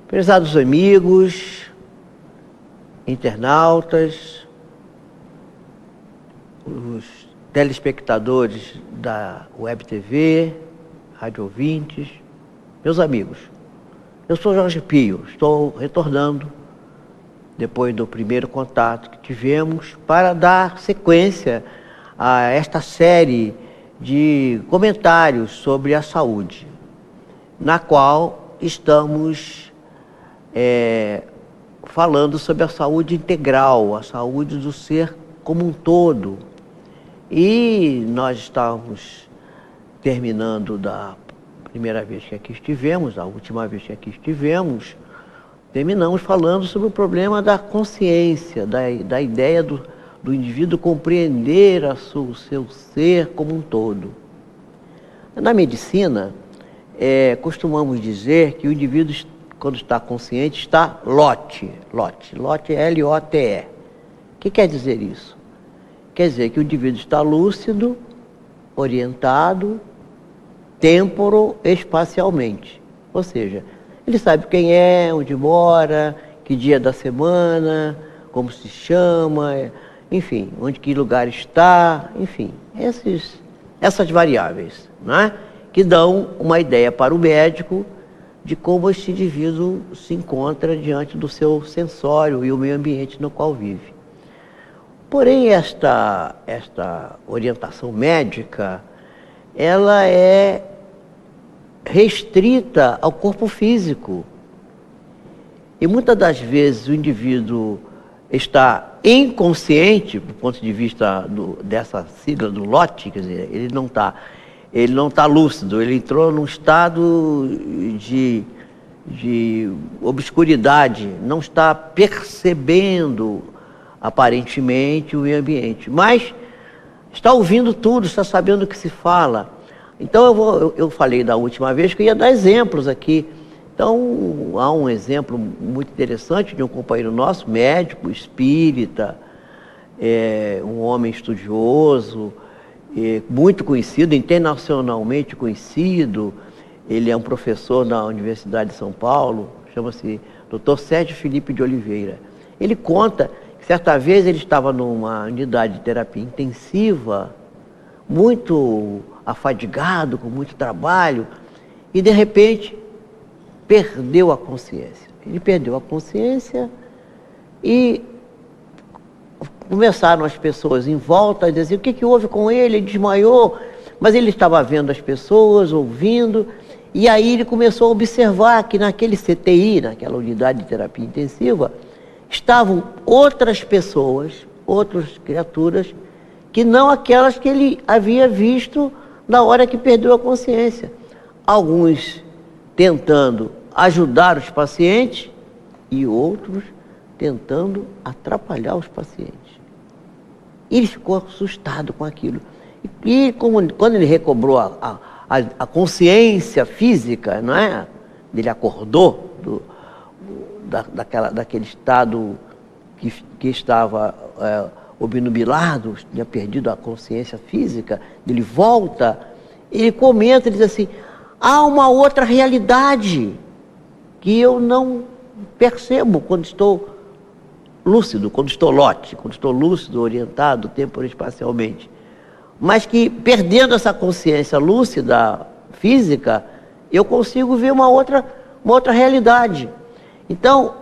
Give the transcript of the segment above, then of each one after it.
Prezados amigos, internautas, os telespectadores da Web TV, rádio ouvintes, meus amigos, eu sou Jorge Pio, estou retornando depois do primeiro contato que tivemos para dar sequência a esta série de comentários sobre a saúde, na qual estamos falando sobre a saúde integral, a saúde do ser como um todo. E nós estávamos terminando da primeira vez que aqui estivemos, a última vez que aqui estivemos, terminamos falando sobre o problema da consciência, da ideia do indivíduo compreender o seu ser como um todo. Na medicina, costumamos dizer que o indivíduo, quando está consciente, está lote, L-O-T-E. O que quer dizer isso? Quer dizer que o indivíduo está lúcido, orientado, temporo-espacialmente. Ou seja, ele sabe quem é, onde mora, que dia da semana, como se chama, enfim, que lugar está, enfim, essas variáveis, né? Que dão uma ideia para o médico de como este indivíduo se encontra diante do seu sensório e o meio ambiente no qual vive. Porém, esta orientação médica, ela é restrita ao corpo físico. E muitas das vezes o indivíduo está inconsciente, do ponto de vista dessa sigla do lote, quer dizer, ele não está lúcido, ele entrou num estado de obscuridade, não está percebendo aparentemente o meio ambiente, mas está ouvindo tudo, está sabendo o que se fala. Então eu falei da última vez que eu ia dar exemplos aqui. Então há um exemplo muito interessante de um companheiro nosso, médico, espírita, um homem estudioso, muito conhecido, internacionalmente conhecido. Ele é um professor na Universidade de São Paulo, chama-se Dr. Sérgio Felipe de Oliveira. Ele conta que certa vez ele estava numa unidade de terapia intensiva, muito afadigado, com muito trabalho, e de repente perdeu a consciência. Ele perdeu a consciência e começaram as pessoas em volta a dizer o que houve com ele, ele desmaiou, mas ele estava vendo as pessoas, ouvindo, e aí ele começou a observar que naquele CTI, naquela unidade de terapia intensiva, estavam outras pessoas, outras criaturas, que não aquelas que ele havia visto na hora que perdeu a consciência. Alguns tentando ajudar os pacientes e outros tentando atrapalhar os pacientes. Ele ficou assustado com aquilo. E quando ele recobrou a consciência física, não é? Ele acordou daquele estado que estava obnubilado, tinha perdido a consciência física, ele volta, ele comenta, ele diz assim, há uma outra realidade que eu não percebo quando estou lúcido, quando estou lúcido, orientado temporoespacialmente, mas que perdendo essa consciência lúcida, física, eu consigo ver uma outra realidade. Então,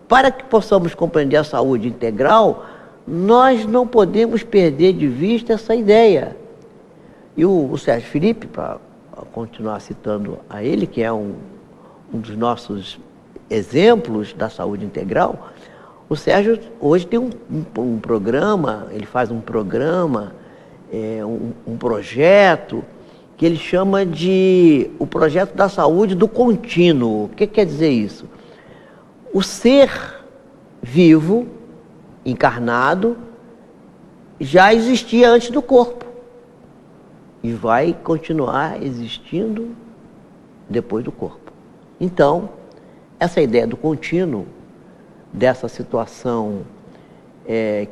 para que possamos compreender a saúde integral, nós não podemos perder de vista essa ideia. E o Sérgio Felipe, para continuar citando a ele, que é um dos nossos exemplos da saúde integral, o Sérgio hoje tem um programa, ele faz um programa, um projeto, que ele chama de o projeto da saúde do contínuo. O que quer dizer isso? O ser vivo, encarnado, já existia antes do corpo e vai continuar existindo depois do corpo. Então, essa ideia do contínuo, dessa situação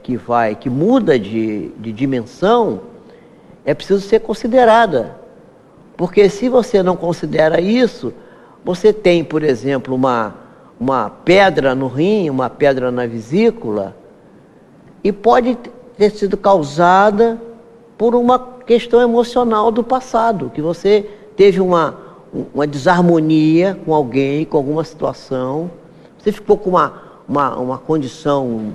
que muda de dimensão, é preciso ser considerada. Porque se você não considera isso, você tem, por exemplo, uma pedra no rim, uma pedra na vesícula, e pode ter sido causada por uma questão emocional do passado, que você teve uma desarmonia com alguém, com alguma situação, você ficou com uma condição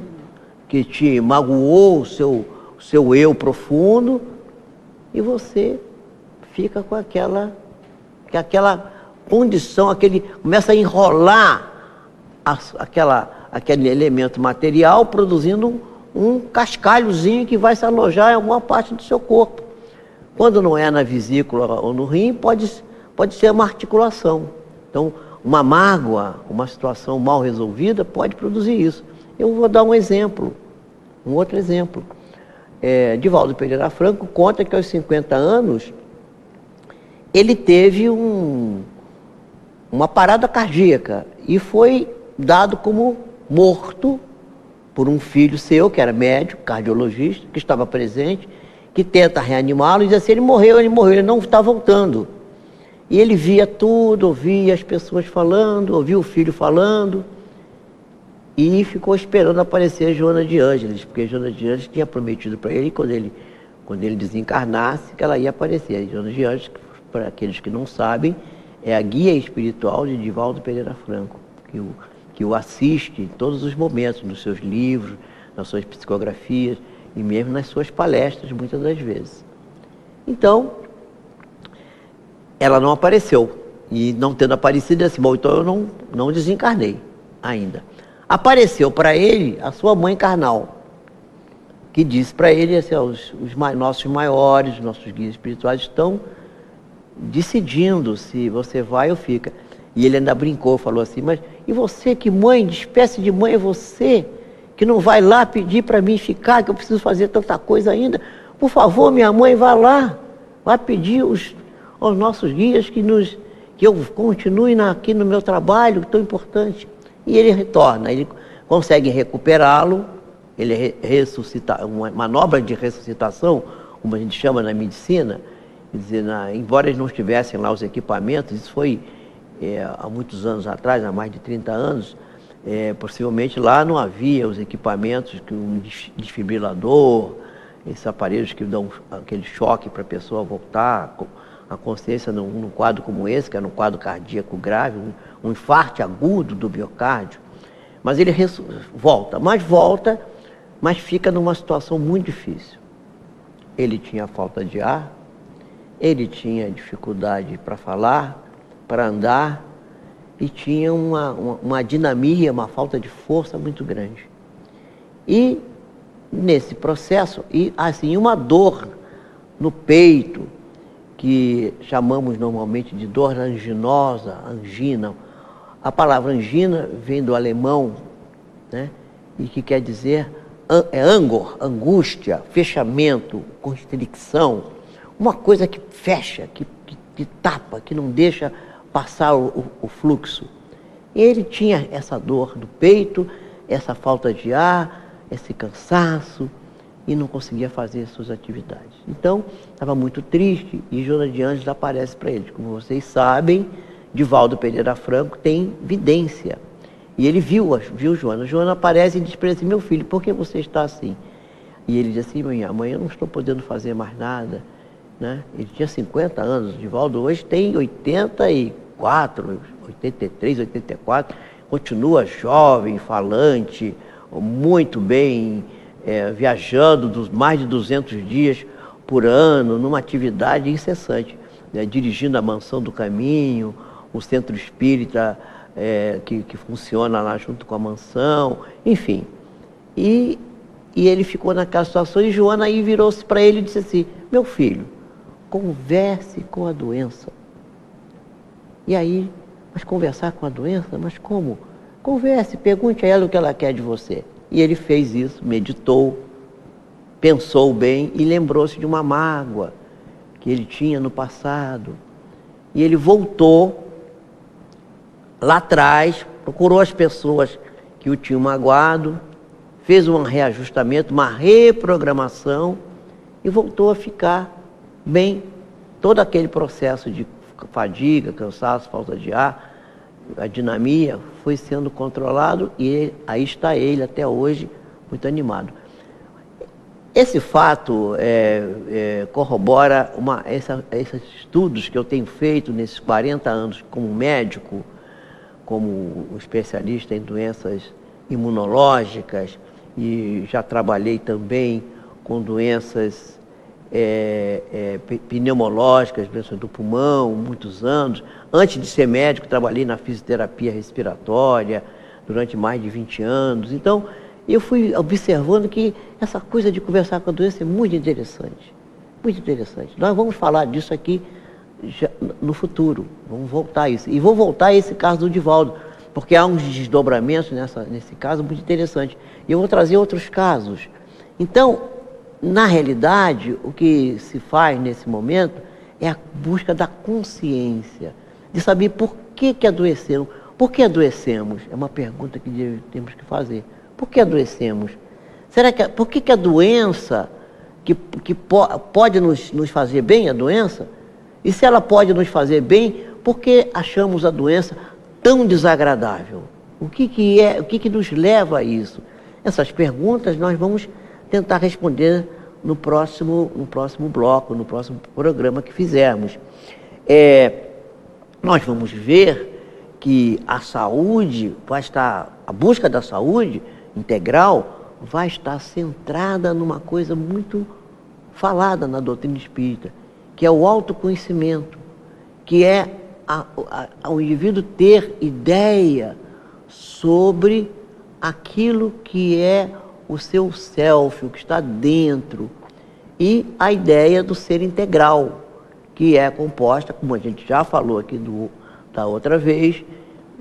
que te magoou o seu eu profundo, e você fica com aquela condição, começa a enrolar aquele elemento material, produzindo um cascalhozinho que vai se alojar em alguma parte do seu corpo. Quando não é na vesícula ou no rim, pode ser uma articulação. Então, uma mágoa, uma situação mal resolvida pode produzir isso. Eu vou dar um outro exemplo. Divaldo Pereira Franco conta que aos 50 anos ele teve uma parada cardíaca e foi dado como morto por um filho seu, que era médico, cardiologista, que estava presente, que tenta reanimá-lo e diz assim, ele morreu, ele não está voltando. E ele via tudo, ouvia as pessoas falando, ouvia o filho falando, e ficou esperando aparecer Joana de Ângeles, porque Joana de Ângeles tinha prometido para ele, quando ele desencarnasse, que ela ia aparecer. Joana de Ângeles, para aqueles que não sabem, é a guia espiritual de Divaldo Pereira Franco, que o assiste em todos os momentos, nos seus livros, nas suas psicografias e mesmo nas suas palestras, muitas das vezes. Então, ela não apareceu. E não tendo aparecido, assim, bom, então eu não desencarnei ainda. Apareceu para ele a sua mãe carnal, que disse para ele, assim, nossos maiores, nossos guias espirituais estão decidindo se você vai ou fica. E ele ainda brincou, falou assim, mas e você, que mãe, de espécie de mãe é você, que não vai lá pedir para mim ficar, que eu preciso fazer tanta coisa ainda? Por favor, minha mãe, vá lá, vá pedir aos nossos guias que eu continue aqui no meu trabalho tão importante. E ele retorna, ele consegue recuperá-lo, ele ressuscita, uma manobra de ressuscitação, como a gente chama na medicina, quer dizer, embora eles não estivessem lá os equipamentos, isso foi há muitos anos atrás, há mais de 30 anos, possivelmente lá não havia os equipamentos, que um desfibrilador, esses aparelhos que dão aquele choque para a pessoa voltar a consciência num quadro como esse, que era um quadro cardíaco grave, um infarto agudo do miocárdio. Mas ele volta, mas fica numa situação muito difícil. Ele tinha falta de ar, ele tinha dificuldade para falar, para andar, e tinha uma dinamia, uma falta de força muito grande. E nesse processo, uma dor no peito, que chamamos normalmente de dor anginosa, angina. A palavra angina vem do alemão, né? E que quer dizer angor, angústia, fechamento, constricção, uma coisa que fecha, que tapa, que não deixa passar o fluxo. Ele tinha essa dor do peito, essa falta de ar, esse cansaço, e não conseguia fazer suas atividades. Então, estava muito triste, e Joana de Ângeles aparece para ele. Como vocês sabem, Divaldo Pereira Franco tem vidência. E ele viu Joana. Joana aparece e diz para ele assim, meu filho, por que você está assim? E ele diz assim, minha mãe, eu não estou podendo fazer mais nada. Né? Ele tinha 50 anos, Divaldo hoje tem 84, 83, 84, continua jovem, falante, muito bem, viajando mais de 200 dias por ano, numa atividade incessante, né? Dirigindo a Mansão do Caminho, o centro espírita que funciona lá junto com a mansão, enfim. E ele ficou naquela situação, e Joana aí virou-se para ele e disse assim, meu filho, converse com a doença. E aí, mas conversar com a doença? Mas como? Converse, pergunte a ela o que ela quer de você. E ele fez isso, meditou, pensou bem e lembrou-se de uma mágoa que ele tinha no passado. E ele voltou lá atrás, procurou as pessoas que o tinham magoado, fez um reajustamento, uma reprogramação e voltou a ficar bem. Todo aquele processo de fadiga, cansaço, falta de ar, a dinamia, foi sendo controlado e aí está ele até hoje, muito animado. Esse fato corrobora esses estudos que eu tenho feito nesses 40 anos como médico, como especialista em doenças imunológicas, e já trabalhei também com doenças pneumológicas, doenças do pulmão, muitos anos. Antes de ser médico, trabalhei na fisioterapia respiratória durante mais de 20 anos. Então, eu fui observando que essa coisa de conversar com a doença é muito interessante. Muito interessante. Nós vamos falar disso aqui já no futuro. Vamos voltar a isso. E vou voltar a esse caso do Divaldo, porque há uns desdobramentos nesse caso muito interessantes. E eu vou trazer outros casos. Então, na realidade, o que se faz nesse momento é a busca da consciência, de saber por que adoeceram. Por que adoecemos? É uma pergunta que temos que fazer. Por que adoecemos? Por que a doença, que pode nos fazer bem, a doença? E se ela pode nos fazer bem, por que achamos a doença tão desagradável? O que nos leva a isso? Essas perguntas nós vamos tentar responder no próximo bloco, no próximo programa que fizermos. Nós vamos ver que a saúde a busca da saúde integral vai estar centrada numa coisa muito falada na doutrina espírita, que é o autoconhecimento, que é o indivíduo ter ideia sobre aquilo que é o seu self, o que está dentro, e a ideia do ser integral, que é composta, como a gente já falou aqui da outra vez,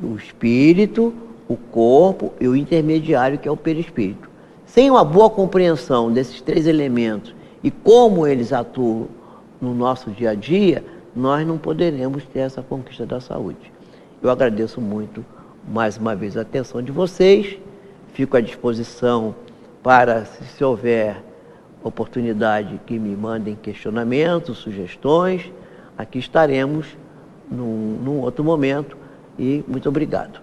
o espírito, o corpo e o intermediário, que é o perispírito. Sem uma boa compreensão desses três elementos e como eles atuam no nosso dia a dia, nós não poderemos ter essa conquista da saúde. Eu agradeço muito, mais uma vez, a atenção de vocês. Fico à disposição para, se houver oportunidade, que me mandem questionamentos, sugestões. Aqui estaremos num outro momento, e muito obrigado.